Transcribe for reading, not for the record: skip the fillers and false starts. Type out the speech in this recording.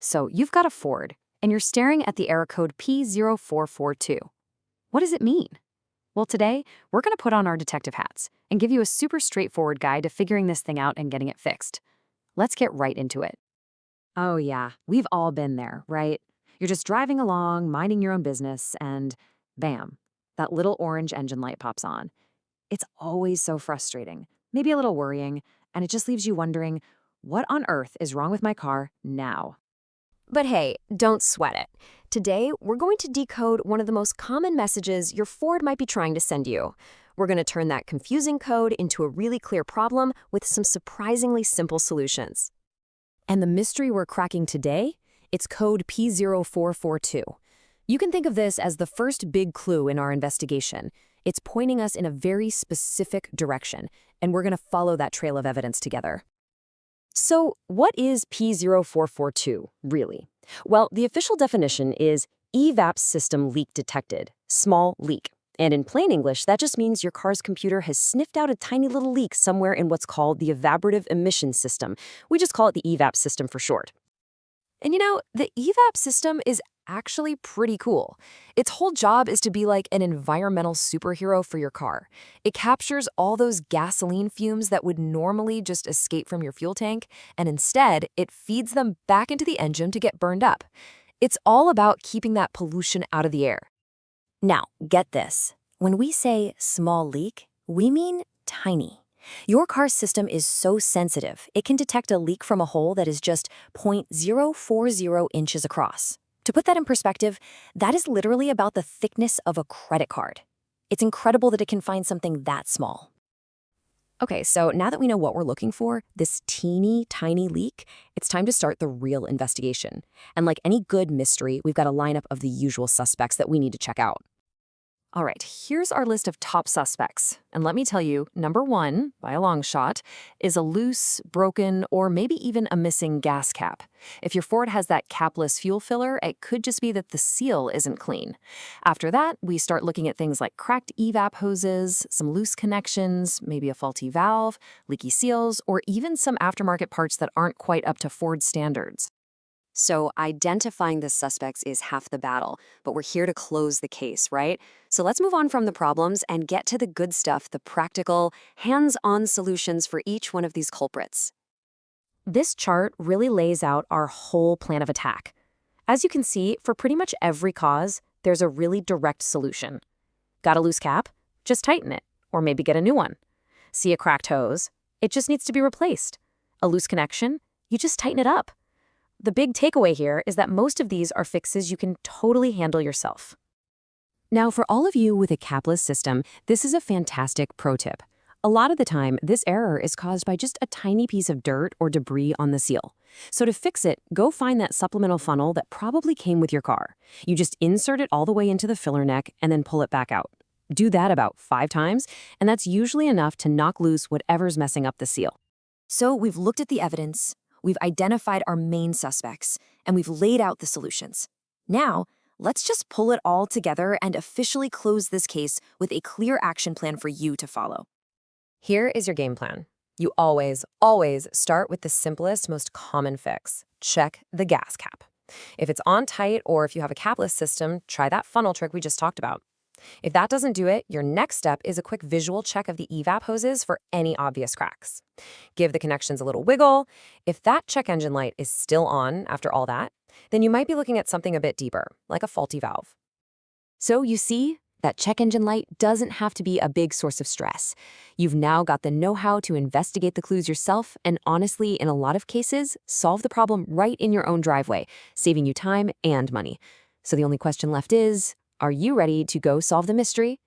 So you've got a Ford, and you're staring at the error code P0442. What does it mean? Well, today, we're going to put on our detective hats and give you a super straightforward guide to figuring this thing out and getting it fixed. Let's get right into it. Oh yeah, we've all been there, right? You're just driving along, minding your own business, and bam, that little orange engine light pops on. It's always so frustrating, maybe a little worrying, and it just leaves you wondering, what on earth is wrong with my car now? But hey, don't sweat it. Today, we're going to decode one of the most common messages your Ford might be trying to send you. We're going to turn that confusing code into a really clear problem with some surprisingly simple solutions. And the mystery we're cracking today? It's code P0442. You can think of this as the first big clue in our investigation. It's pointing us in a very specific direction, and we're going to follow that trail of evidence together. So, what is P0442, really? Well, the official definition is EVAP system leak detected, small leak. And in plain English, that just means your car's computer has sniffed out a tiny little leak somewhere in what's called the evaporative emission system. We just call it the EVAP system for short. And you know, the EVAP system is actually pretty cool. Its whole job is to be like an environmental superhero for your car. It captures all those gasoline fumes that would normally just escape from your fuel tank, and instead, it feeds them back into the engine to get burned up. It's all about keeping that pollution out of the air. Now, get this. When we say small leak, we mean tiny. Your car's system is so sensitive, it can detect a leak from a hole that is just 0.040 inches across. To put that in perspective, that is literally about the thickness of a credit card. It's incredible that it can find something that small. Okay, so now that we know what we're looking for, this teeny tiny leak, it's time to start the real investigation. And like any good mystery, we've got a lineup of the usual suspects that we need to check out. All right, here's our list of top suspects. And let me tell you, number one, by a long shot, is a loose, broken, or maybe even a missing gas cap. If your Ford has that capless fuel filler, it could just be that the seal isn't clean. After that, we start looking at things like cracked evap hoses, some loose connections, maybe a faulty valve, leaky seals, or even some aftermarket parts that aren't quite up to Ford standards. So identifying the suspects is half the battle, but we're here to close the case, right? So let's move on from the problems and get to the good stuff, the practical, hands-on solutions for each one of these culprits. This chart really lays out our whole plan of attack. As you can see, for pretty much every cause, there's a really direct solution. Got a loose cap? Just tighten it, or maybe get a new one. See a cracked hose? It just needs to be replaced. A loose connection? You just tighten it up. The big takeaway here is that most of these are fixes you can totally handle yourself. Now, for all of you with a capless system, this is a fantastic pro tip. A lot of the time, this error is caused by just a tiny piece of dirt or debris on the seal. So to fix it, go find that supplemental funnel that probably came with your car. You just insert it all the way into the filler neck and then pull it back out. Do that about 5 times, and that's usually enough to knock loose whatever's messing up the seal. So we've looked at the evidence, we've identified our main suspects, and we've laid out the solutions. Now, let's just pull it all together and officially close this case with a clear action plan for you to follow. Here is your game plan. You always start with the simplest, most common fix. Check the gas cap. If it's on tight or if you have a capless system, try that funnel trick we just talked about. If that doesn't do it, your next step is a quick visual check of the evap hoses for any obvious cracks. Give the connections a little wiggle. If that check engine light is still on after all that, then you might be looking at something a bit deeper, like a faulty valve. So you see, that check engine light doesn't have to be a big source of stress. You've now got the know-how to investigate the clues yourself and honestly, in a lot of cases, solve the problem right in your own driveway, saving you time and money. So the only question left is, are you ready to go solve the mystery?